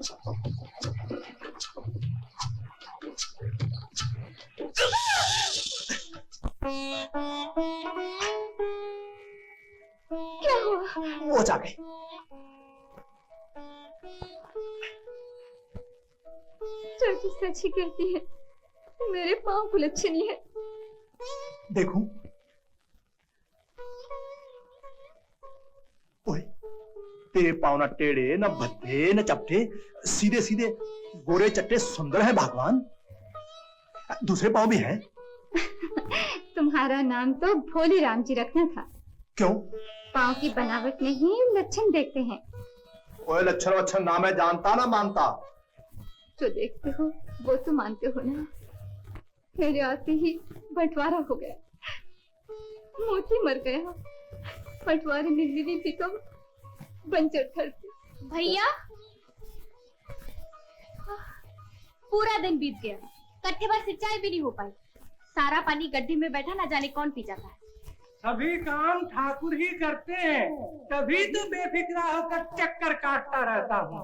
क्या हुआ? वो जा गई। चाची सच ही कहती है, मेरे पाँव कुलच्छनी है। देखूं? ओए, तेरे पाँव न टेढ़े, न भद्दे, न चपटे, सीधे सीधे गोरे चट्टे सुंदर है भगवान। दूसरे पाँव भी हैं। तुम्हारा नाम तो भोले राम जी रखना था। क्यों? पाँव की बनावट नहीं, लक्षण देखते हैं। ओए, लक्षण वक्षण नाम है, जानता ना मानता। जो देखते हो वो तो मानते हो ना। मेरे आते ही बंटवारा हो गया, मोती मर गया, बंटवारे में मिली थी तो बंजर धरती। भैया, पूरा दिन बीत गया, कट्टे भर सिंचाई भी नहीं हो पाई। सारा पानी गड्ढे में बैठा ना जाने कौन पी जाता है। सभी काम ठाकुर ही करते हैं, तभी तो बेफिक्रा होकर चक्कर काटता रहता हूँ।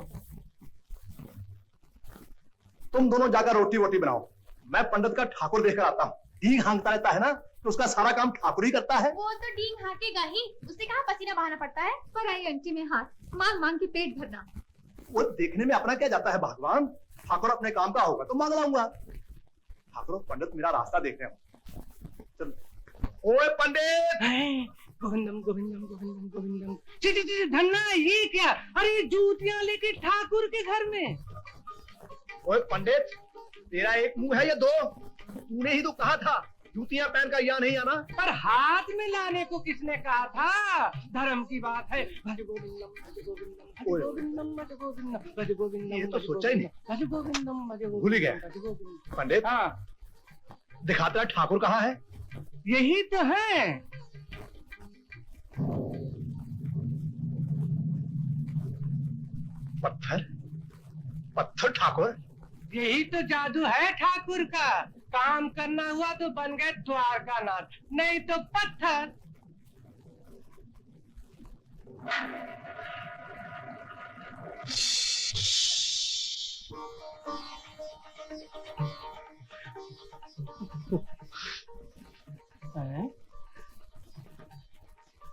तुम दोनों जाकर रोटी वोटी बनाओ, मैं पंडित का ठाकुर देखकर आता हूँ। डींग हाँकता रहता है ना, तो उसका सारा काम ठाकुर ही करता है। वो तो डींग हाँकेगा ही, उसे कहाँ पसीना बहाना पड़ता है। पर आई अंटी में हाथ मांग मांग के पेट भरना। वो देखने में अपना क्या जाता है भगवान। ठाकुर अपने काम का होगा तो मांग लाऊंगा। ठाकुर पंडित मेरा रास्ता देख रहे हो। चल। ओए पंडित! गोविंदम गोविंदम गोविंदम गोविंदम। धन्ना, ये क्या? अरे जूतियां लेके ठाकुर के घर में। ओए पंडित, तेरा एक मुंह है या दो? तूने ही तो कहा था जूतियां पहन कर यहाँ नहीं आना। पर हाथ में लाने को किसने कहा था? धर्म की बात है। भज गोविंदम भज गोविंदम भज गोविंदम भज गोविंदम भज गोविंदम। ये तो सोचा ही नहीं। भज गोविंदम भज गोविंदम। भूल ही गया। पंडित, हाँ, दिखाता है ठाकुर कहाँ है? यही तो है। पत्थर पत्थर ठाकुर। यही तो जादू है ठाकुर का। काम करना हुआ तो बन गए द्वारका नाथ, नहीं तो पत्थर।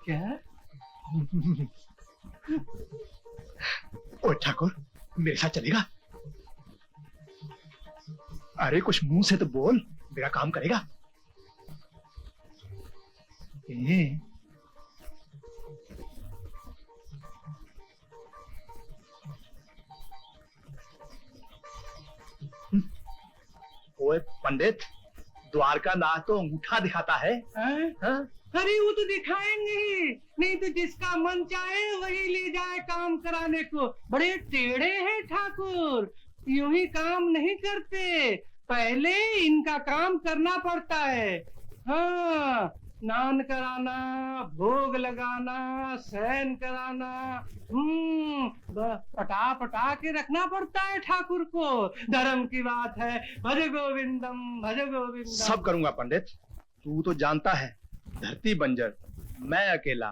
क्या? ओए ठाकुर, मेरे साथ चलेगा? अरे कुछ मुंह से तो बोल, मेरा काम करेगा। ओए पंडित, द्वारका नाथ तो अंगूठा दिखाता है। हाँ? अरे वो तो दिखाएंगे ही, नहीं तो जिसका मन चाहे वही ले जाए काम कराने को। बड़े टेढ़े हैं ठाकुर, यूं ही काम नहीं करते, पहले इनका काम करना पड़ता है। हाँ, स्नान कराना, भोग लगाना, शयन कराना, पटा पटा के रखना पड़ता है ठाकुर को। धर्म की बात है। भज गोविंदम भज गोविंदम। सब करूंगा पंडित, तू तो जानता है धरती बंजर, मैं अकेला,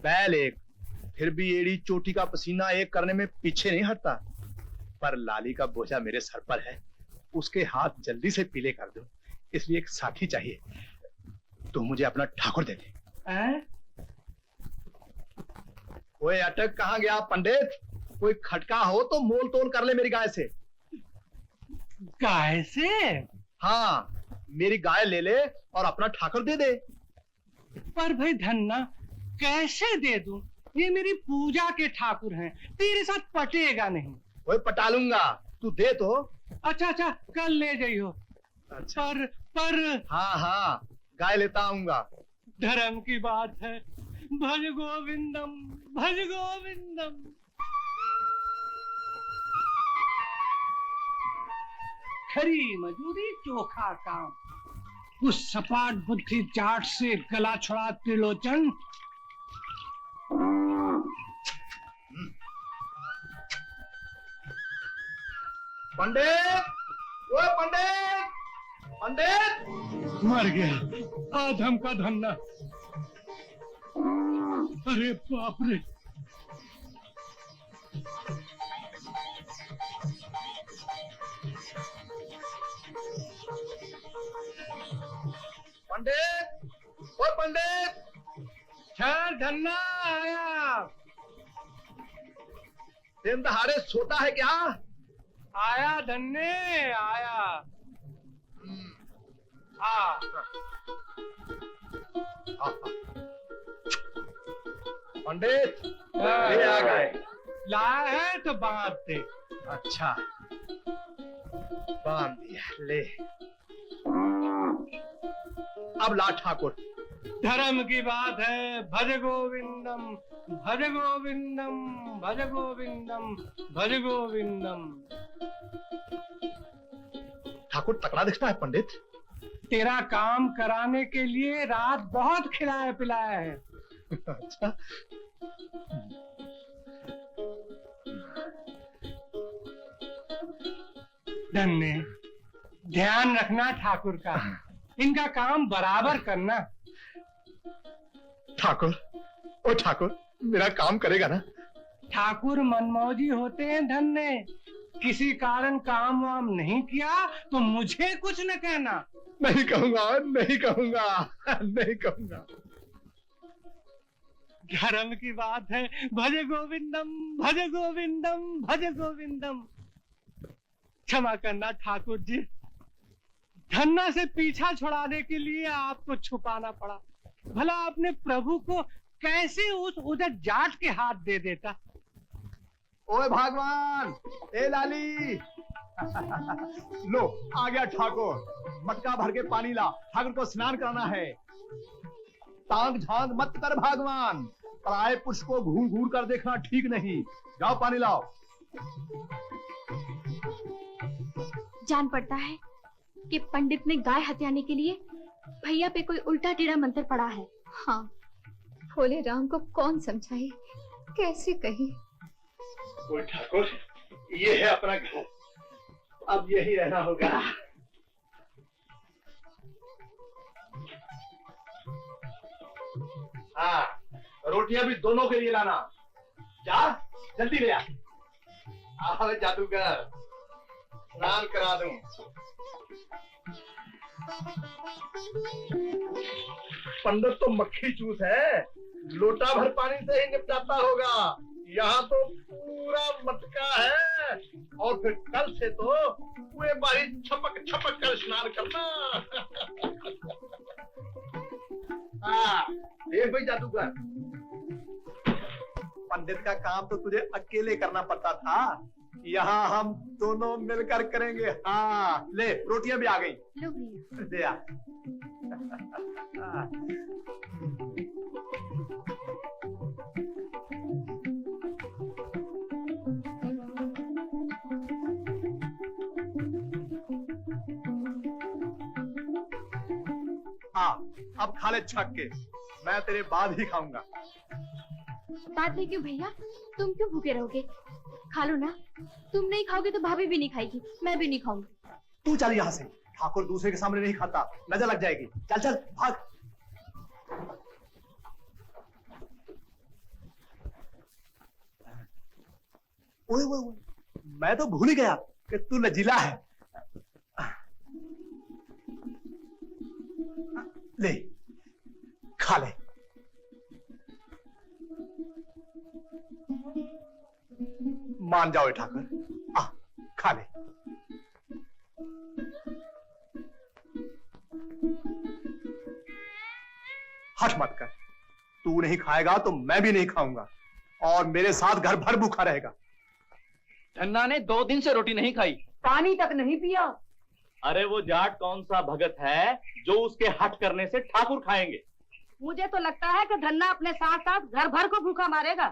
बैल एक, फिर भी एड़ी चोटी का पसीना एक करने में पीछे नहीं हटता। पर लाली का बोझा मेरे सर पर है, उसके हाथ जल्दी से पीले कर दो, इसलिए एक साथी चाहिए। तो मुझे अपना ठाकुर दे दे। ओए अटक कहाँ गया पंडित? कोई खटका हो तो मोल तोल कर ले मेरी गाय से। गाय से? हाँ, मेरी गाय ले ले और अपना ठाकुर दे दे। पर भाई धन्ना, कैसे दे दूं? ये मेरी पूजा के ठाकुर हैं, तेरे साथ पटेगा नहीं। ओए पटा लूंगा, तू दे तो। अच्छा अच्छा, कल ले जाइयो। अच्छा। पर हाँ हाँ, गाय लेता आऊंगा। धर्म की बात है। भज गोविंदम भज गोविंदम। खरी मजूरी चोखा काम, उस सपाट बुद्धि जाट से गला छुड़ा त्रिलोचन। पंडित, ओए पंडित, पंडित! मर गया आधम का धन्ना। अरे बाप रे! पंडित, ओ पंडित। चल धन्ना आया। दिन दहाड़े सोता है क्या? आया धन्ने आया। आ पंडित ये आ गए। लाया है तो बांध दे। अच्छा बांध दिया, ले। अब ला ठाकुर। धर्म की बात है। भज गोविंदम भज गोविंदम भज गोविंदम भज गोविंदम। ठाकुर तकड़ा दिखता है पंडित। तेरा काम कराने के लिए रात बहुत खिलाया पिलाया है। अच्छा धन्य, ध्यान रखना ठाकुर का। इनका काम बराबर करना। ठाकुर, ओ ठाकुर मेरा काम करेगा ना? ठाकुर मनमौजी होते हैं धन्य। किसी कारण काम वाम नहीं किया तो मुझे कुछ न कहना। नहीं कहूंगा, नहीं कहूंगा, नहीं कहूंगा। धर्म की बात है। भज गोविंदम भज गोविंदम भज गोविंदम। क्षमा करना ठाकुर जी, धन्ना से पीछा छुड़ाने के लिए आपको छुपाना पड़ा। भला अपने प्रभु को कैसे उस उधर जाट के हाथ दे देता। ओए भगवान, ए लाली। लो आ गया ठाकुर। मटका भर के पानी ला, ठाकुर को स्नान कराना है। तांग झांग मत कर भगवान, पराये पुरुष को घूर घूर कर देखना ठीक नहीं। जाओ पानी लाओ। जान पड़ता है कि पंडित ने गाय हत्याने के लिए भैया पे कोई उल्टा टेढ़ा मंत्र पड़ा है। हाँ, भोले राम को कौन समझाए, कैसे कहे। ओए ठाकुर, ये है अपना घर, अब यही रहना होगा। हाँ, रोटियां भी दोनों के लिए लाना। जा जल्दी ले आ। आओ जादूगर, स्नान करा दूं। पंडित तो मक्खी चूस है, लोटा भर पानी से ही निपटाता होगा। यहाँ तो पूरा मटका है। और फिर कल से तो पूरे बारी छपक छपक कर स्नान करना। हाँ, देख भाई जादूगर, पंडित का काम तो तुझे अकेले करना पड़ता था, यहाँ हम दोनों मिलकर करेंगे। हाँ, ले रोटियां भी आ गई। लो भैया। ले आ। अब खा ले छक के, मैं तेरे बाद ही खाऊंगा। बात नहीं क्यों भैया, तुम क्यों भूखे रहोगे? खा लो ना। तुम नहीं खाओगे तो भाभी भी नहीं खाएगी, मैं भी नहीं खाऊंगी। तू चल यहाँ से, ठाकुर दूसरे के सामने नहीं खाता, नजर लग जाएगी। चल चल भाग। ओए ओए ओए, मैं तो भूल ही गया कि तू लजीला है। ले खा ले। मान जाओ ठाकुर, आ खा ले। हट मत कर, तू नहीं खाएगा तो मैं भी नहीं खाऊंगा, और मेरे साथ घर भर भूखा रहेगा। धन्ना ने 2 दिन से रोटी नहीं खाई, पानी तक नहीं पिया। अरे वो जाट कौन सा भगत है जो उसके हट करने से ठाकुर खाएंगे? मुझे तो लगता है कि धन्ना अपने साथ साथ घर भर को भूखा मारेगा।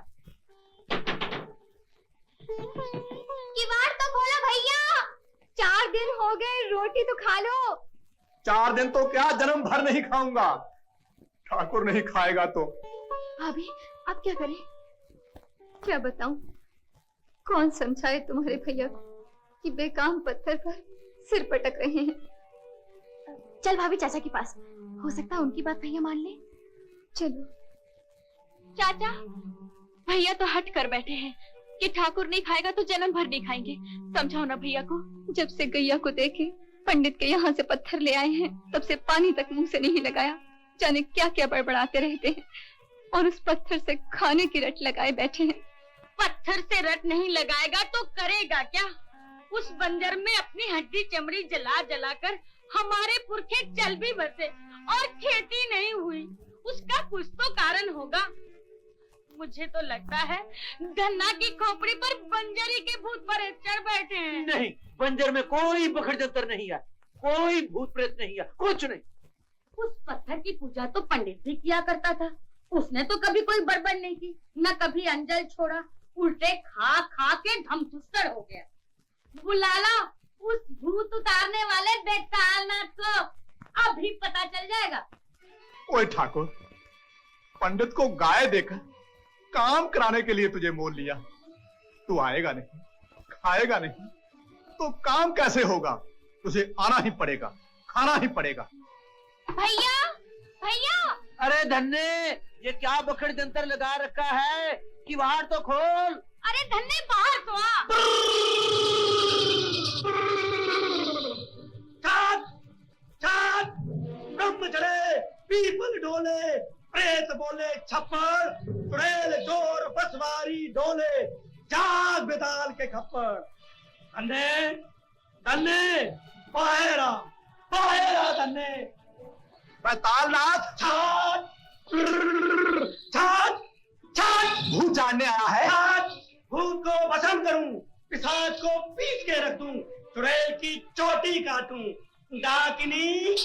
किवाड़ तो खोलो भैया। 4 दिन हो गए, रोटी तो खा लो। 4 दिन तो क्या, जन्म भर नहीं खाऊंगा। ठाकुर नहीं खाएगा तो। भाभी अब क्या करें? क्या बताऊं, कौन समझाए तुम्हारे भैया को कि बेकाम पत्थर पर सिर पटक रहे हैं। चल भाभी चाचा के पास, हो सकता है उनकी बात भैया मान ले। चलो। चाचा, भैया तो हट कर बैठे हैं कि ठाकुर नहीं खाएगा तो जन्म भर नहीं खाएंगे। समझाओ ना भैया को। जब से गैया को देखे पंडित के यहाँ से पत्थर ले आए हैं, तब से पानी तक मुंह से नहीं लगाया। जाने क्या क्या बड़बड़ाते रहते हैं और उस पत्थर से खाने की रट लगाए बैठे हैं। पत्थर से रट नहीं लगाएगा तो करेगा क्या? उस बंजर में अपनी हड्डी चमड़ी जला जला कर हमारे पुरखे चल भी बसे और खेती नहीं हुई। उसका कुछ तो कारण होगा। मुझे तो लगता है धन्ना की खोपड़ी पर बंजरी के भूत पर चढ़ बैठे हैं। नहीं, बंजर में कोई बखड़ जंतर नहीं है, कोई भूत प्रेत नहीं है, कुछ नहीं। उस पत्थर की पूजा तो पंडित भी किया करता था। उसने तो कभी कोई बड़बड़ नहीं की, न कभी अंजल छोड़ा। उल्टे खा खा के धमधुस्तर हो गया। बुला लो उस भूत उतारने वाले बेतालनाथ को, अभी पता चल जाएगा। ओए ठाकुर, पंडित को गाय देकर काम कराने के लिए तुझे मोल लिया। तू आएगा नहीं, खाएगा नहीं, तो काम कैसे होगा? तुझे आना ही पड़ेगा, खाना ही पड़ेगा। भैया भैया, अरे धन्ने, ये क्या बखड़ जंतर लगा रखा है? कि बाहर तो खोल। अरे धन्ने बाहर तो आ। छात, छात, ब्रह्म चढ़े, पीपल डोले, प्रेत बोले छप्पर, चुड़ैल चोर बसवारी डोले, जाग बेताल के खप्पर। धन्ने, धन्ने, पायरा, पायरा धन्ने। बेतालनाथ, छात, छात, छात, भूत जानने आया है। छात, भूत को भस्म करूं, पिशाच को पीट के रख दूं, चुड़ैल की चोटी काटूं, डाकिनी,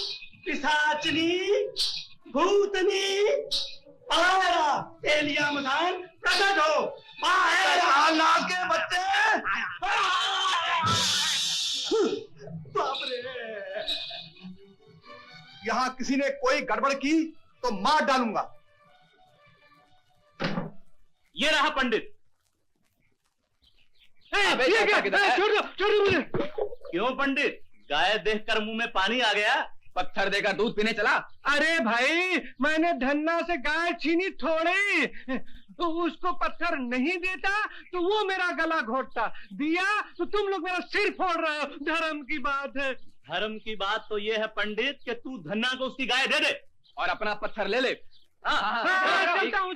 पिशाचनी, भूतनी, पायरा, तेलिया मसान प्रकट हो। पायरा के बच्चे। बाप रे, यहाँ किसी ने कोई गड़बड़ की तो मार डालूंगा। ये रहा पंडित। छोड़ मुझे। क्यों पंडित, गाय देखकर मुंह में पानी आ गया? पत्थर देकर दूध पीने चला? अरे भाई, मैंने धन्ना से गाय छीनी थोड़ी। तो उसको पत्थर नहीं देता तो वो मेरा गला घोटता, दिया तो तुम लोग मेरा सिर फोड़ रहे हो। धर्म की बात है। धर्म की बात तो ये है पंडित कि तू धन्ना को उसकी गाय दे दे और अपना पत्थर ले ले।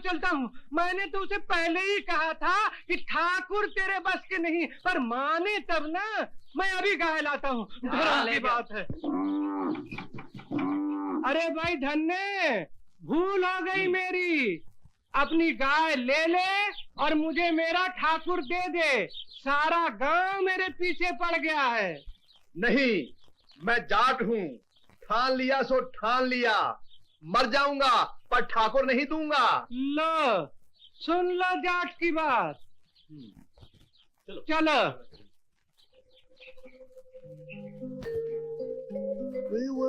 चलता हूँ। मैंने तो उसे पहले ही कहा था कि ठाकुर तेरे बस के नहीं, पर माने तब ना। मैं अभी गाय लाता हूँ। धर्म की बात है। अरे भाई धन्ने, भूल हो गई मेरी। अपनी गाय ले ले और मुझे मेरा ठाकुर दे दे। सारा गांव मेरे पीछे पड़ गया है। नहीं, मैं जाट हूँ, ठान लिया सो ठान लिया। मर जाऊंगा पर ठाकुर नहीं दूंगा। लो, सुन लो जाट की बात। चलो।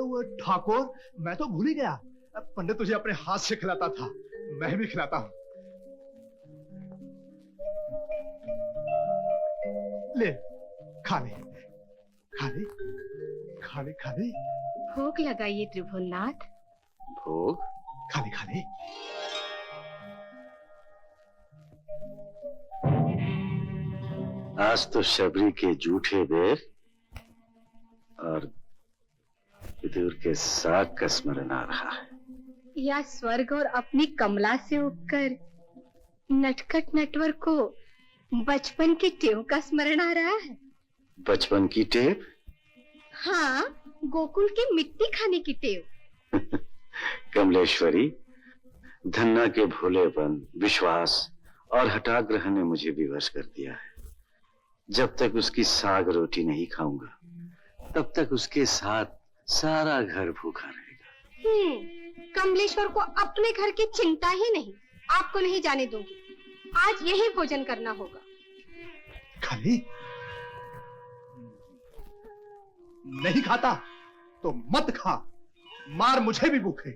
वो ठाकुर, मैं तो भूल ही गया। पंडित तुझे अपने हाथ से खिलाता था, मैं भी खिलाता हूँ। ले, खा ले, खा ले, खा ले, खा ले। भोग लगाइए त्रिभुवननाथ। भोग? खा ले, खा ले। आज तो शबरी के जूठे बेर और विदुर के साग का स्मरण आ रहा है। या स्वर्ग और अपनी कमला से उठकर नटखट नटवर को बचपन की टेव का स्मरण आ रहा है। बचपन की टेप? हाँ, गोकुल की मिट्टी खाने की टेव। कमलेश्वरी, धन्ना के भोलेपन, विश्वास और हठाग्रह ने मुझे विवश कर दिया है। जब तक उसकी साग रोटी नहीं खाऊंगा, तब तक उसके साथ सारा घर भूखा रहेगा। कमलेश्वर को अपने घर की चिंता ही नहीं। आपको नहीं जाने दूंगी। आज यही भोजन करना होगा। खा ले। नहीं खाता तो मत खा, मार मुझे भी भूखे।